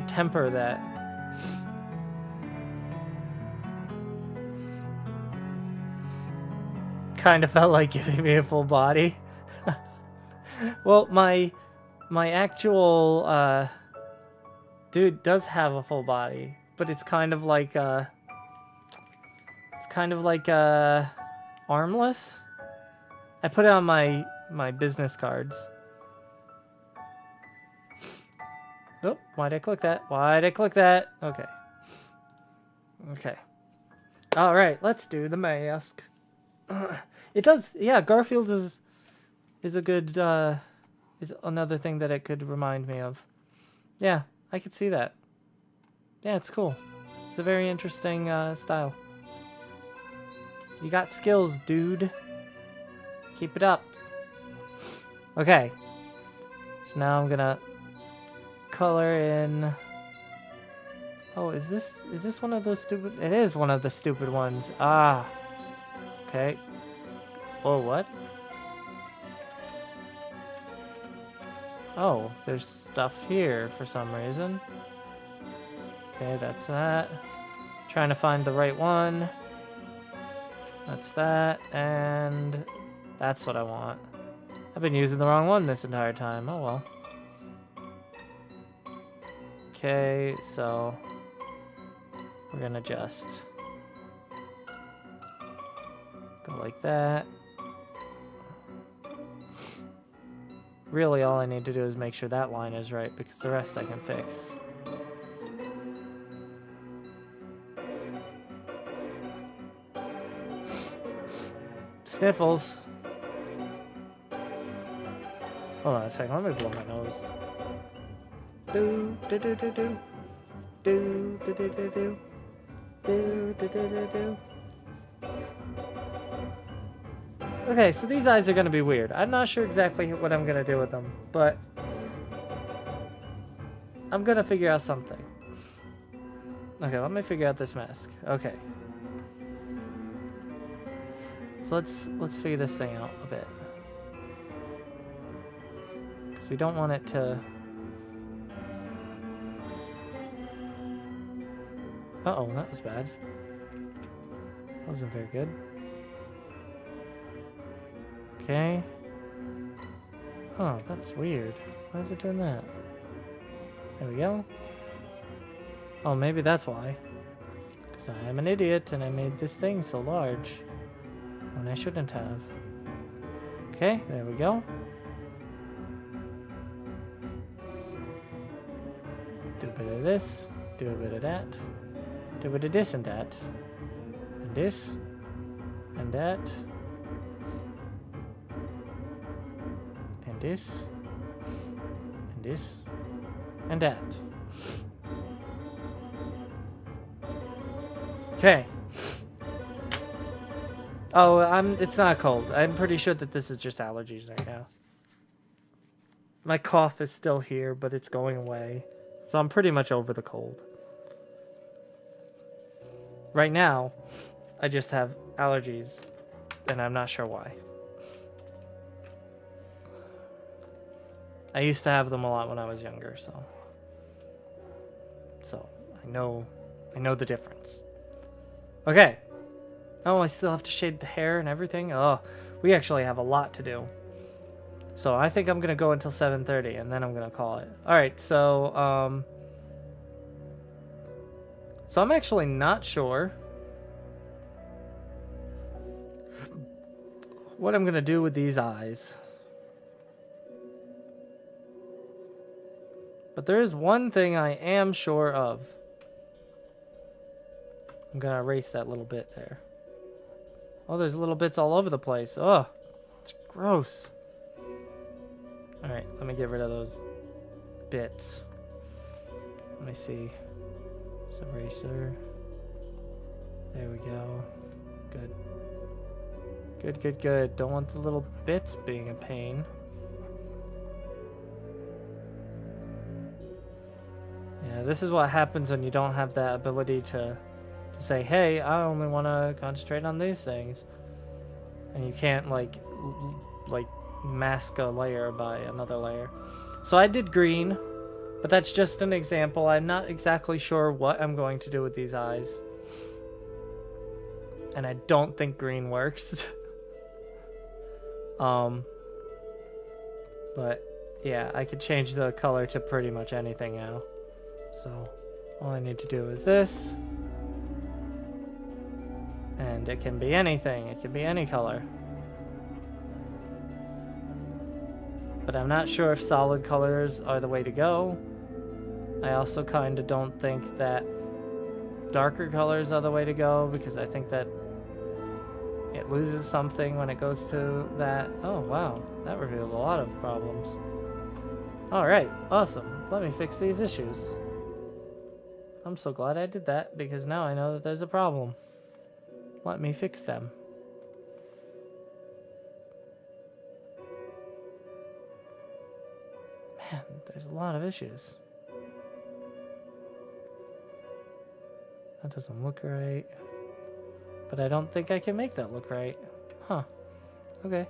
temper that. Kind of felt like giving me a full body. Well, my actual dude does have a full body, but it's kind of like armless. I put it on my business cards. Oh, why'd I click that? Okay. Okay. All right, let's do the mask. It does, yeah. Garfield is a good is another thing that it could remind me of. Yeah, I could see that. Yeah, it's cool. It's a very interesting style. You got skills, dude. Keep it up. Okay. So now I'm gonna color in. Oh, is this one of those stupid? It is one of the stupid ones. Ah. Okay. Oh, what? Oh, there's stuff here for some reason. Okay, that's that. Trying to find the right one. That's that, and that's what I want. I've been using the wrong one this entire time. Oh well. Okay, so we're gonna just go like that. Really, all I need to do is make sure that line is right, because the rest I can fix. Sniffles. Hold on a second, let me blow my nose. Do do do do do. Do do do do do. Do do do do do. Okay, so these eyes are gonna be weird. I'm not sure exactly what I'm gonna do with them, but I'm gonna figure out something. Okay, let me figure out this mask. Okay. So let's figure this thing out a bit. Because we don't want it to... Uh-oh, that was bad. That wasn't very good. Okay. Oh, that's weird. Why is it doing that? There we go. Oh, maybe that's why. Because I am an idiot and I made this thing so large when I shouldn't have. Okay, there we go. Do a bit of this, do a bit of that, do a bit of this and that, and this, and that, and this, and this, and that. Okay. Oh, it's not cold. I'm pretty sure that this is just allergies right now. My cough is still here, but it's going away. So I'm pretty much over the cold. Right now, I just have allergies, and I'm not sure why. I used to have them a lot when I was younger, so I know the difference. Okay. Oh, I still have to shade the hair and everything. Oh, we actually have a lot to do. So I think I'm gonna go until 7:30, and then I'm gonna call it. All right. So I'm actually not sure what I'm gonna do with these eyes. But there is one thing I am sure of. I'm gonna erase that little bit there. Oh, there's little bits all over the place. Oh, it's gross. Alright, let me get rid of those bits. Let me see. It's eraser. There we go. Good. Good, good, good. Don't want the little bits being a pain. Yeah, this is what happens when you don't have that ability to say, hey, I only want to concentrate on these things. And you can't, like mask a layer by another layer. So I did green, but that's just an example. I'm not exactly sure what I'm going to do with these eyes. And I don't think green works. But yeah, I could change the color to pretty much anything now. So all I need to do is this. And it can be anything. It can be any color. But I'm not sure if solid colors are the way to go. I also kind of don't think that darker colors are the way to go, because I think that it loses something when it goes to that. Oh, wow. That revealed a lot of problems. Alright, awesome. Let me fix these issues. I'm so glad I did that, because now I know that there's a problem. Let me fix them. Man, there's a lot of issues. That doesn't look right. But I don't think I can make that look right. Huh. Okay.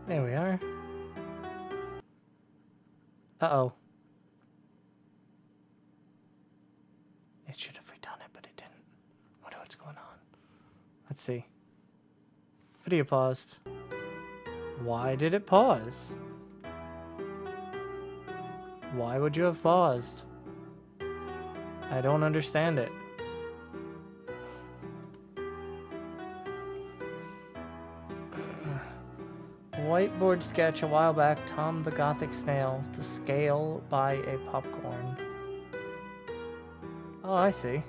There we are. Uh-oh. It should have redone it, but it didn't. I wonder what's going on. Let's see. Video paused. Why did it pause? Why would you have paused? I don't understand it. Whiteboard sketch a while back, Tom the Gothic Snail to scale by a popcorn. Oh, I see.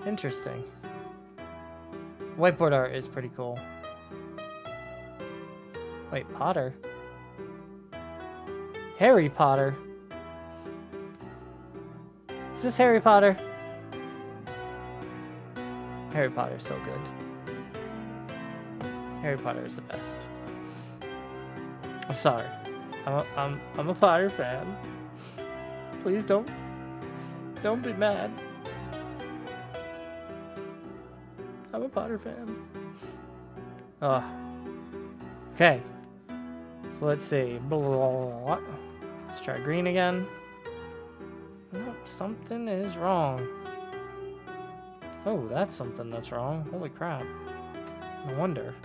Interesting. Whiteboard art is pretty cool. Wait, Potter? Harry Potter? Is this Harry Potter? Harry Potter's so good. Harry Potter is the best. I'm sorry. I'm a Potter fan. Please don't be mad. I'm a Potter fan. Oh. Okay. So let's see. Let's try green again. Nope, something is wrong. Oh, that's something that's wrong. Holy crap. No wonder.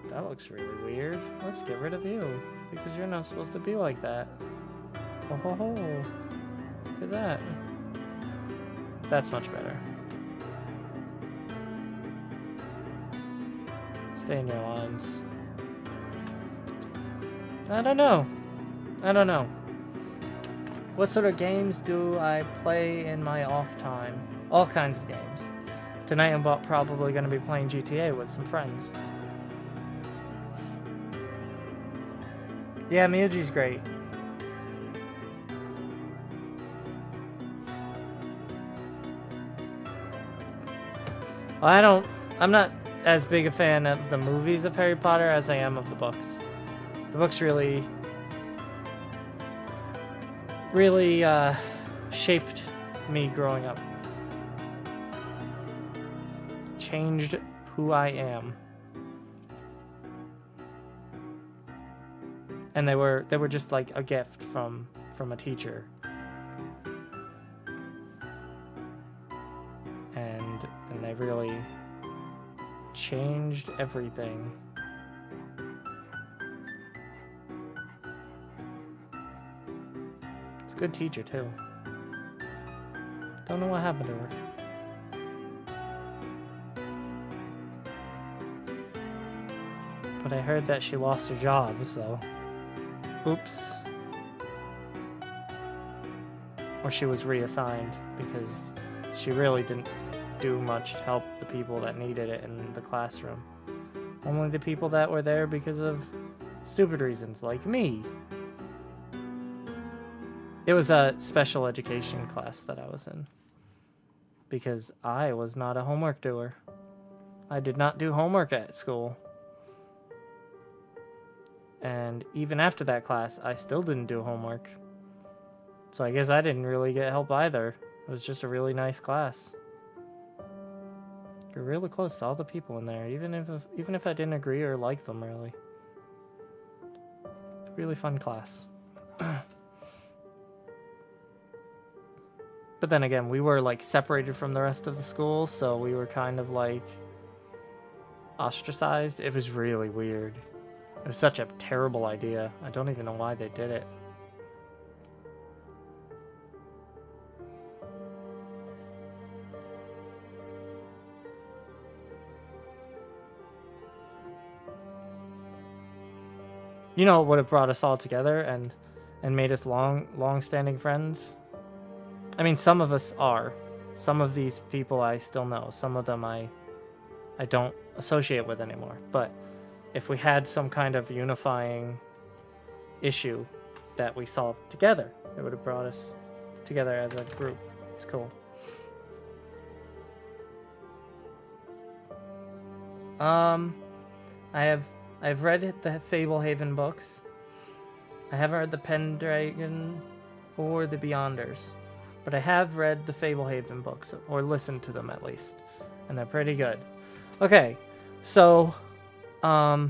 That looks really weird. Let's get rid of you, because you're not supposed to be like that. Oh ho ho. Look at that. That's much better. Stay in your lines. I don't know. What sort of games do I play in my off time? All kinds of games. Tonight I'm probably going to be playing GTA with some friends. Yeah, Miyuji's great. Well, I'm not as big a fan of the movies of Harry Potter as I am of the books. The books really shaped me growing up. Changed who I am. And they were just like a gift from a teacher. And they really changed everything. It's a good teacher too. Don't know what happened to her. But I heard that she lost her job, so... Oops. Or she was reassigned, because she really didn't do much to help the people that needed it in the classroom. Only the people that were there because of stupid reasons, like me. It was a special education class that I was in. Because I was not a homework doer. I did not do homework at school. And even after that class, I still didn't do homework. So I guess I didn't really get help either. It was just a really nice class. You're really close to all the people in there, even if I didn't agree or like them, really. Really fun class. But then again, we were like separated from the rest of the school, so we were kind of like ostracized. It was really weird. It was such a terrible idea. I don't even know why they did it. You know what would have brought us all together and made us long-standing friends? I mean, some of us are. Some of these people I still know. Some of them I don't associate with anymore. But if we had some kind of unifying issue that we solved together, it would have brought us together as a group. It's cool. I've read the Fablehaven books. I haven't read the Pendragon or the Beyonders, but I have read the Fablehaven books, or listened to them at least, and they're pretty good. Okay, so I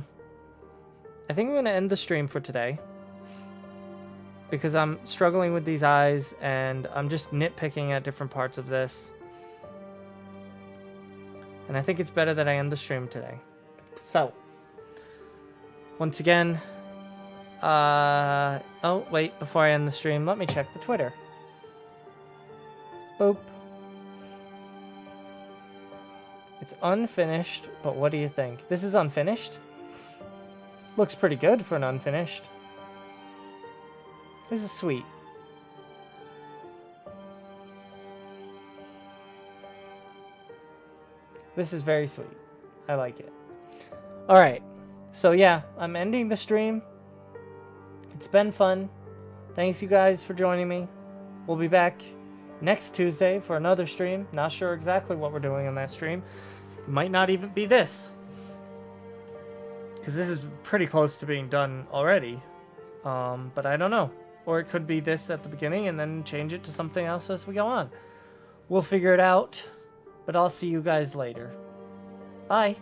think I'm going to end the stream for today. Because I'm struggling with these eyes, and I'm just nitpicking at different parts of this. And I think it's better that I end the stream today. So, once again, oh, wait, before I end the stream, let me check the Twitter. Boop. It's unfinished, but what do you think? This is unfinished? Looks pretty good for an unfinished. This is sweet. This is very sweet. I like it. Alright. So yeah, I'm ending the stream. It's been fun. Thanks you guys for joining me. We'll be back next Tuesday for another stream. Not sure exactly what we're doing on that stream. It might not even be this. Because this is pretty close to being done already. But I don't know. Or it could be this at the beginning and then change it to something else as we go on. We'll figure it out. But I'll see you guys later. Bye.